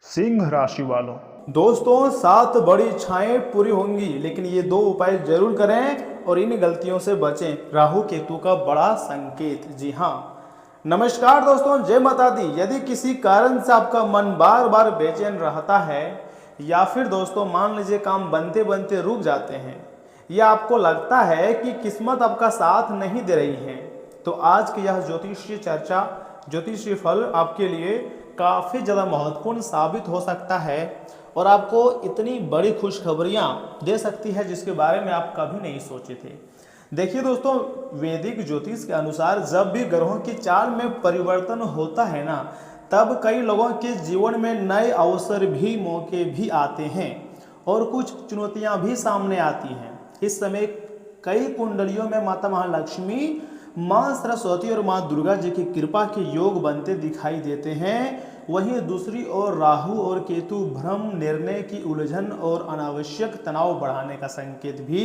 सिंह राशि वालों, दोस्तों 7 बड़ी इच्छाएं पूरी होंगी, लेकिन ये 2 उपाय जरूर करें और इन गलतियों से बचें। राहु केतु का बड़ा संकेत। जी हाँ, नमस्कार दोस्तों, जय माता दी। यदि किसी कारण से आपका मन बार बार बेचैन रहता है या फिर दोस्तों मान लीजिए काम बनते बनते रुक जाते हैं या आपको लगता है कि किस्मत आपका साथ नहीं दे रही है, तो आज की यह ज्योतिषीय चर्चा, ज्योतिषीय फल आपके लिए काफ़ी ज़्यादा महत्वपूर्ण साबित हो सकता है और आपको इतनी बड़ी खुशखबरियाँ दे सकती है जिसके बारे में आप कभी नहीं सोचे थे। देखिए दोस्तों, वैदिक ज्योतिष के अनुसार जब भी ग्रहों की चाल में परिवर्तन होता है ना, तब कई लोगों के जीवन में नए अवसर भी, मौके भी आते हैं और कुछ चुनौतियां भी सामने आती हैं। इस समय कई कुंडलियों में माता महालक्ष्मी, माँ सरस्वती और माँ दुर्गा जी की कृपा के योग बनते दिखाई देते हैं। वहीं दूसरी ओर राहु और केतु भ्रम, निर्णय की उलझन और अनावश्यक तनाव बढ़ाने का संकेत भी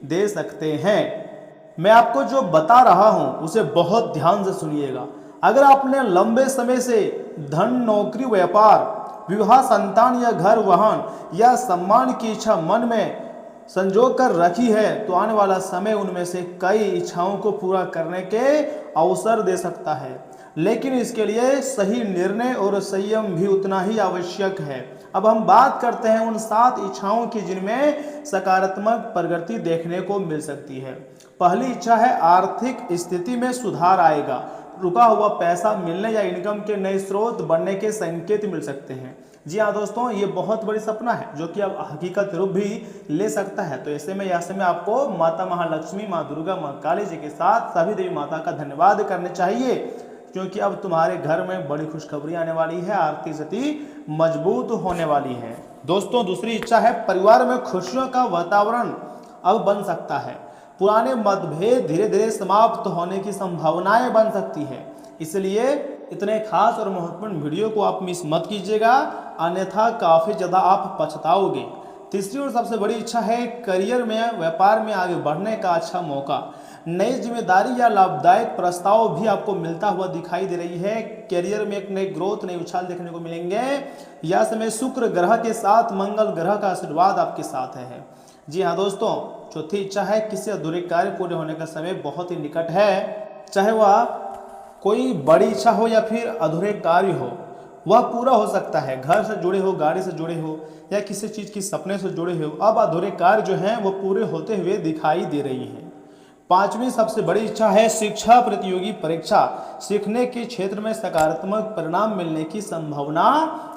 दे सकते हैं। मैं आपको जो बता रहा हूं उसे बहुत ध्यान से सुनिएगा। अगर आपने लंबे समय से धन, नौकरी, व्यापार, विवाह, संतान या घर, वाहन या सम्मान की इच्छा मन में संजो कर रखी है, तो आने वाला समय उनमें से कई इच्छाओं को पूरा करने के अवसर दे सकता है, लेकिन इसके लिए सही निर्णय और संयम भी उतना ही आवश्यक है। अब हम बात करते हैं उन 7 इच्छाओं की जिनमें सकारात्मक प्रगति देखने को मिल सकती है। पहली इच्छा है आर्थिक स्थिति में सुधार आएगा। रुका हुआ पैसा मिलने या इनकम के नए स्रोत बनने के संकेत मिल सकते हैं। जी हाँ दोस्तों, ये बहुत बड़ी सपना है जो कि अब हकीकत रूप भी ले सकता है। तो ऐसे में यह समय आपको माता महालक्ष्मी, माँ दुर्गा, माँ काली जी के साथ सभी देवी माता का धन्यवाद करने चाहिए, क्योंकि अब तुम्हारे घर में बड़ी खुशखबरी आने वाली है, आर्थिक स्थिति मजबूत होने वाली है। दोस्तों दूसरी इच्छा है परिवार में खुशियों का वातावरण अब बन सकता है। पुराने मतभेद धीरे धीरे समाप्त होने की संभावनाएं बन सकती है, इसलिए इतने खास और महत्वपूर्ण वीडियो को आप मिस मत कीजिएगा, अन्यथा काफ़ी ज़्यादा आप पछताओगे। तीसरी और सबसे बड़ी इच्छा है करियर में, व्यापार में आगे बढ़ने का अच्छा मौका। नई जिम्मेदारी या लाभदायक प्रस्ताव भी आपको मिलता हुआ दिखाई दे रही है। करियर में एक नई ग्रोथ, नई उछाल देखने को मिलेंगे। यह समय शुक्र ग्रह के साथ मंगल ग्रह का आशीर्वाद आपके साथ है। जी हाँ दोस्तों, चौथी इच्छा है किसी अधूरे कार्य पूरे होने का समय बहुत ही निकट है। चाहे वह कोई बड़ी इच्छा हो या फिर अधूरे कार्य हो, वह पूरा हो सकता है। घर से जुड़े हो, गाड़ी से जुड़े हो या किसी चीज़ की सपने से जुड़े हो, अब अधूरे कार्य जो हैं वो पूरे होते हुए दिखाई दे रही है। पांचवी सबसे बड़ी इच्छा है शिक्षा प्रतियोगी परीक्षा। सीखने के क्षेत्र में सकारात्मक परिणाम मिलने की संभावना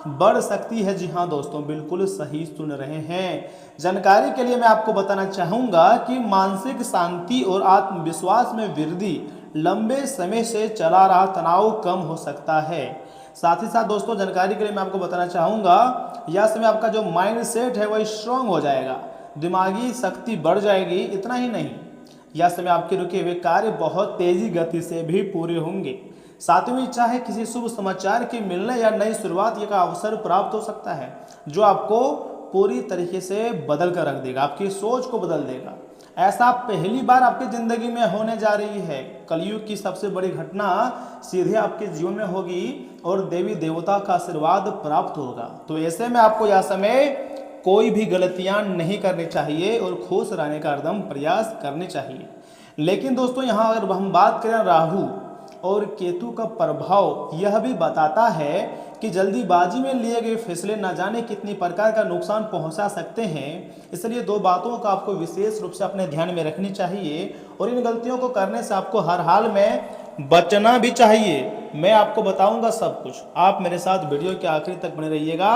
बढ़ सकती है। जी हाँ दोस्तों, बिल्कुल सही सुन रहे हैं। जानकारी के लिए मैं आपको बताना चाहूँगा कि मानसिक शांति और आत्मविश्वास में वृद्धि, लंबे समय से चला रहा तनाव कम हो सकता है। साथ ही साथ दोस्तों जानकारी के लिए मैं आपको बताना चाहूँगा, यह समय आपका जो माइंड सेट है वह स्ट्रांग हो जाएगा, दिमागी शक्ति बढ़ जाएगी। इतना ही नहीं, यह समय आपके रुके हुए कार्य बहुत तेजी गति से भी पूरे होंगे। सातवीं इच्छा है किसी शुभ समाचार के मिलने या नई शुरुआत का अवसर प्राप्त हो सकता है, जो आपको पूरी तरीके से बदल कर रख देगा, आपकी सोच को बदल देगा। ऐसा पहली बार आपकी जिंदगी में होने जा रही है। कलयुग की सबसे बड़ी घटना सीधे आपके जीवन में होगी और देवी देवता का आशीर्वाद प्राप्त होगा। तो ऐसे में आपको यह समय कोई भी गलतियां नहीं करनी चाहिए और खुश रहने का हरदम प्रयास करने चाहिए। लेकिन दोस्तों यहाँ अगर हम बात करें राहु और केतु का प्रभाव, यह भी बताता है कि जल्दीबाजी में लिए गए फैसले न जाने कितनी प्रकार का नुकसान पहुंचा सकते हैं। इसलिए 2 बातों का आपको विशेष रूप से अपने ध्यान में रखनी चाहिए और इन गलतियों को करने से आपको हर हाल में बचना भी चाहिए। मैं आपको बताऊंगा सब कुछ, आप मेरे साथ वीडियो के आखिरी तक बने रहिएगा,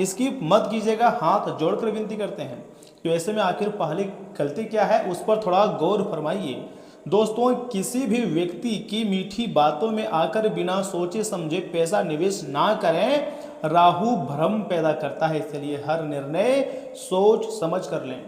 स्किप मत कीजिएगा। हाथ जोड़कर विनती करते हैं। तो ऐसे में आखिर पहली गलती क्या है उस पर थोड़ा गौर फरमाइए। दोस्तों किसी भी व्यक्ति की मीठी बातों में आकर बिना सोचे समझे पैसा निवेश ना करें। राहु भ्रम पैदा करता है, इसलिए हर निर्णय सोच समझ कर लें,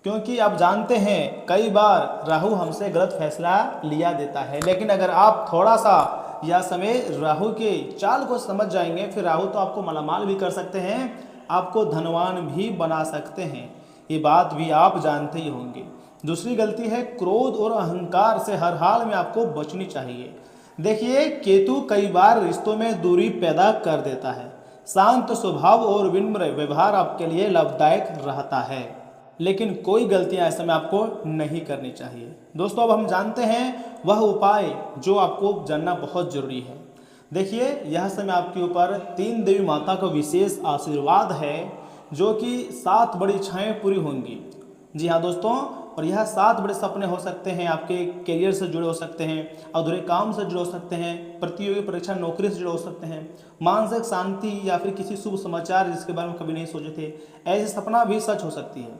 क्योंकि आप जानते हैं कई बार राहु हमसे गलत फैसला लिया देता है। लेकिन अगर आप थोड़ा सा यह समय राहु के चाल को समझ जाएंगे, फिर राहु तो आपको मालामाल भी कर सकते हैं, आपको धनवान भी बना सकते हैं। ये बात भी आप जानते ही होंगे। दूसरी गलती है क्रोध और अहंकार से हर हाल में आपको बचनी चाहिए। देखिए केतु कई बार रिश्तों में दूरी पैदा कर देता है। शांत स्वभाव और विनम्र व्यवहार आपके लिए लाभदायक रहता है, लेकिन कोई गलतियां ऐसे में आपको नहीं करनी चाहिए। दोस्तों अब हम जानते हैं वह उपाय जो आपको जानना बहुत जरूरी है। देखिए यह समय आपके ऊपर 3 देवी माता का विशेष आशीर्वाद है, जो कि 7 बड़ी इच्छाएं पूरी होंगी। जी हाँ दोस्तों, और यह 7 बड़े सपने हो सकते हैं, आपके करियर से जुड़े हो सकते हैं, अधूरे काम से जुड़े हो सकते हैं, प्रतियोगी परीक्षा नौकरी से जुड़े हो सकते हैं, मानसिक शांति या फिर किसी शुभ समाचार जिसके बारे में कभी नहीं सोचे थे, ऐसे सपना भी सच हो सकती है।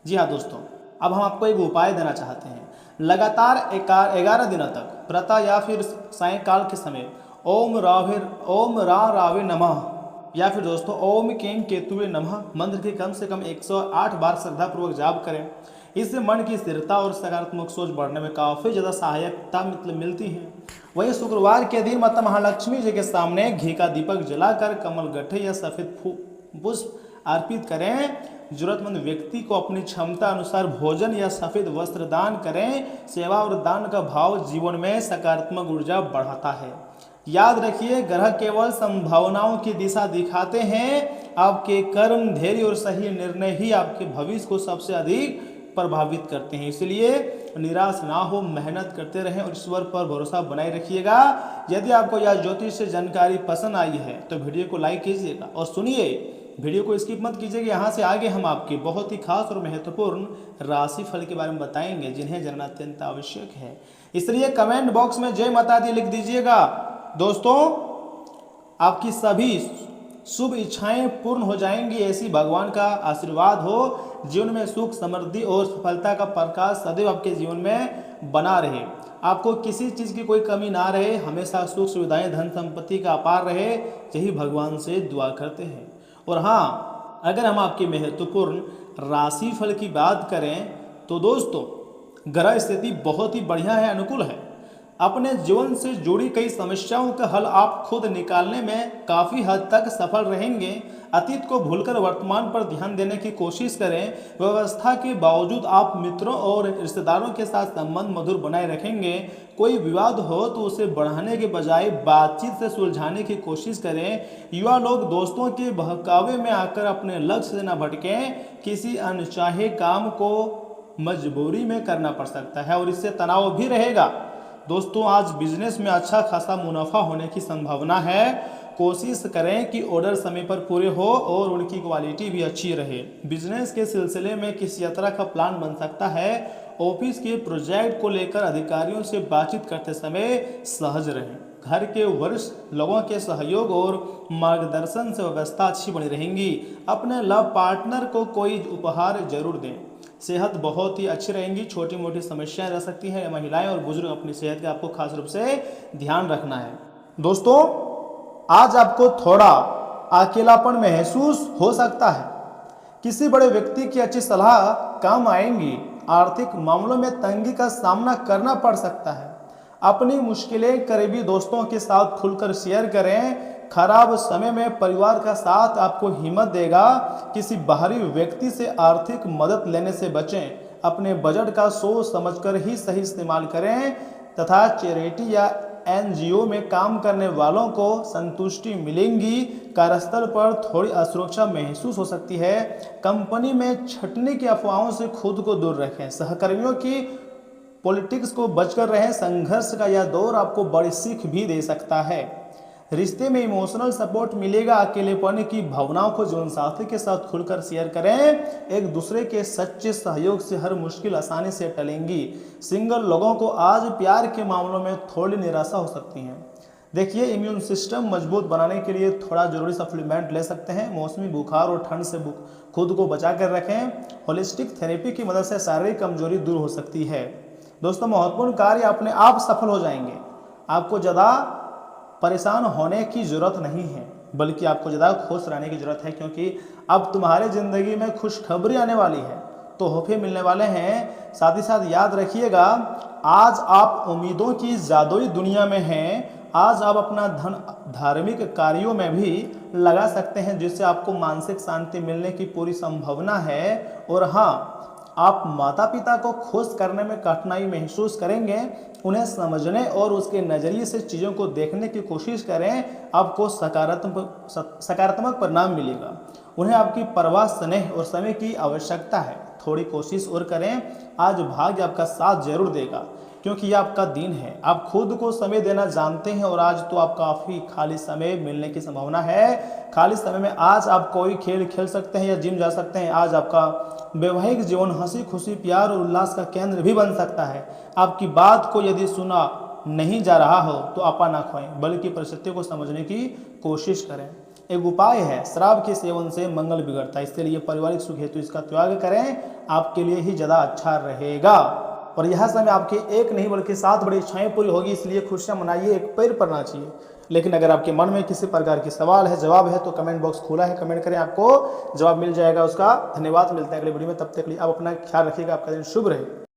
जी हाँ दोस्तों, अब हम आपको एक उपाय देना चाहते हैं। लगातार 11 दिनों तक प्रातः या फिर सायंकाल के समय ओम रा रावे नमः या फिर दोस्तों ओम केम केतुवे नमः मंत्र के कम से कम 108 बार श्रद्धापूर्वक जाप करें। इससे मन की स्थिरता और सकारात्मक सोच बढ़ने में काफ़ी ज़्यादा सहायकता मिलती है। वहीं शुक्रवार के दिन माता महालक्ष्मी जी के सामने घी का दीपक जलाकर कमल गट्ठे या सफ़ेद पुष्प अर्पित करें। जरूरतमंद व्यक्ति को अपनी क्षमता अनुसार भोजन या सफ़ेद वस्त्र दान करें। सेवा और दान का भाव जीवन में सकारात्मक ऊर्जा बढ़ाता है। याद रखिए, ग्रह केवल संभावनाओं की दिशा दिखाते हैं। आपके कर्म, धैर्य और सही निर्णय ही आपके भविष्य को सबसे अधिक प्रभावित करते हैं। इसलिए निराश ना हो, मेहनत करते रहें और ईश्वर पर भरोसा बनाए रखिएगा। यदि आपको यह ज्योतिष से जानकारी पसंद आई है तो वीडियो को लाइक कीजिएगा और सुनिए, वीडियो को स्किप मत कीजिएगा। यहाँ से आगे हम आपके बहुत ही खास और महत्वपूर्ण राशि फल के बारे में बताएंगे, जिन्हें जानना अत्यंत आवश्यक है। इसलिए कमेंट बॉक्स में जय माता दी लिख दीजिएगा। दोस्तों आपकी सभी शुभ इच्छाएं पूर्ण हो जाएंगी, ऐसी भगवान का आशीर्वाद हो। जीवन में सुख, समृद्धि और सफलता का प्रकाश सदैव आपके जीवन में बना रहे। आपको किसी चीज़ की कोई कमी ना रहे, हमेशा सुख सुविधाएं, धन संपत्ति का अपार रहे, यही भगवान से दुआ करते हैं। और हाँ, अगर हम आपकी महत्वपूर्ण राशि फल की बात करें तो दोस्तों ग्रह स्थिति बहुत ही बढ़िया है, अनुकूल है। अपने जीवन से जुड़ी कई समस्याओं का हल आप खुद निकालने में काफ़ी हद तक सफल रहेंगे। अतीत को भूलकर वर्तमान पर ध्यान देने की कोशिश करें। व्यवस्था के बावजूद आप मित्रों और रिश्तेदारों के साथ संबंध मधुर बनाए रखेंगे। कोई विवाद हो तो उसे बढ़ाने के बजाय बातचीत से सुलझाने की कोशिश करें। युवा लोग दोस्तों के बहकावे में आकर अपने लक्ष्य से न भटकें। किसी अनचाहे काम को मजबूरी में करना पड़ सकता है और इससे तनाव भी रहेगा। दोस्तों आज बिजनेस में अच्छा खासा मुनाफा होने की संभावना है। कोशिश करें कि ऑर्डर समय पर पूरे हो और उनकी क्वालिटी भी अच्छी रहे। बिजनेस के सिलसिले में किसी यात्रा का प्लान बन सकता है। ऑफिस के प्रोजेक्ट को लेकर अधिकारियों से बातचीत करते समय सहज रहें। घर के वरिष्ठ लोगों के सहयोग और मार्गदर्शन से व्यवस्था अच्छी बनी रहेंगी। अपने लव पार्टनर को कोई उपहार जरूर दें। सेहत बहुत ही अच्छी रहेंगी। छोटी मोटी समस्याएं रह सकती हैं। महिलाएं और बुजुर्ग अपनी सेहत का आपको खास रूप से ध्यान रखना है। दोस्तों आज आपको थोड़ा अकेलापन महसूस हो सकता है। किसी बड़े व्यक्ति की अच्छी सलाह काम आएंगी। आर्थिक मामलों में तंगी का सामना करना पड़ सकता है। अपनी मुश्किलें करीबी दोस्तों के साथ खुलकर शेयर करें। खराब समय में परिवार का साथ आपको हिम्मत देगा। किसी बाहरी व्यक्ति से आर्थिक मदद लेने से बचें। अपने बजट का सोच समझकर ही सही इस्तेमाल करें तथा चैरिटी या एनजीओ में काम करने वालों को संतुष्टि मिलेंगी। कार्यस्थल पर थोड़ी असुरक्षा महसूस हो सकती है। कंपनी में छटने की अफवाहों से खुद को दूर रखें। सहकर्मियों की पॉलिटिक्स को बचकर रहें। संघर्ष का यह दौर आपको बड़ी सीख भी दे सकता है। रिश्ते में इमोशनल सपोर्ट मिलेगा। अकेलेपन की भावनाओं को जीवनसाथी के साथ खुलकर शेयर करें। एक दूसरे के सच्चे सहयोग से हर मुश्किल आसानी से टलेंगी। सिंगल लोगों को आज प्यार के मामलों में थोड़ी निराशा हो सकती है। देखिए इम्यून सिस्टम मजबूत बनाने के लिए थोड़ा जरूरी सप्लीमेंट ले सकते हैं। मौसमी बुखार और ठंड से खुद को बचा कर रखें। होलिस्टिक थेरेपी की मदद से शारीरिक कमजोरी दूर हो सकती है। दोस्तों महत्वपूर्ण कार्य अपने आप सफल हो जाएंगे। आपको ज़्यादा परेशान होने की ज़रूरत नहीं है, बल्कि आपको ज़्यादा खुश रहने की ज़रूरत है, क्योंकि अब तुम्हारी ज़िंदगी में खुशखबरी आने वाली है, तोहफे मिलने वाले हैं। साथ ही साथ याद रखिएगा, आज आप उम्मीदों की जादुई दुनिया में हैं। आज आप अपना धन धार्मिक कार्यों में भी लगा सकते हैं, जिससे आपको मानसिक शांति मिलने की पूरी संभावना है। और हाँ, आप माता पिता को खुश करने में कठिनाई महसूस करेंगे। उन्हें समझने और उसके नज़रिए से चीज़ों को देखने की कोशिश करें, आपको सकारात्मक परिणाम मिलेगा। उन्हें आपकी परवाह, स्नेह और समय की आवश्यकता है। थोड़ी कोशिश और करें, आज भाग्य आपका साथ जरूर देगा, क्योंकि ये आपका दिन है। आप खुद को समय देना जानते हैं और आज तो आप काफ़ी खाली समय मिलने की संभावना है। खाली समय में आज आप कोई खेल खेल सकते हैं या जिम जा सकते हैं। आज आपका वैवाहिक जीवन हंसी खुशी, प्यार और उल्लास का केंद्र भी बन सकता है। आपकी बात को यदि सुना नहीं जा रहा हो तो आपा ना खोएं, बल्कि परिस्थितियों को समझने की कोशिश करें। एक उपाय है, शराब के सेवन से मंगल बिगड़ता है, इसलिए पारिवारिक सुख हेतु इसका त्याग करें, आपके लिए ही ज़्यादा अच्छा रहेगा। और यह समय आपके एक नहीं बल्कि 7 बड़ी इच्छाएं पूरी होगी, इसलिए खुशियां मनाइए, एक पैर पड़ना चाहिए। लेकिन अगर आपके मन में किसी प्रकार की सवाल है, जवाब है, तो कमेंट बॉक्स खुला है, कमेंट करें, आपको जवाब मिल जाएगा उसका। धन्यवाद, मिलते हैं अगले वीडियो में। तब तक के लिए आप अपना ख्याल रखिएगा। आपका दिन शुभ रहे।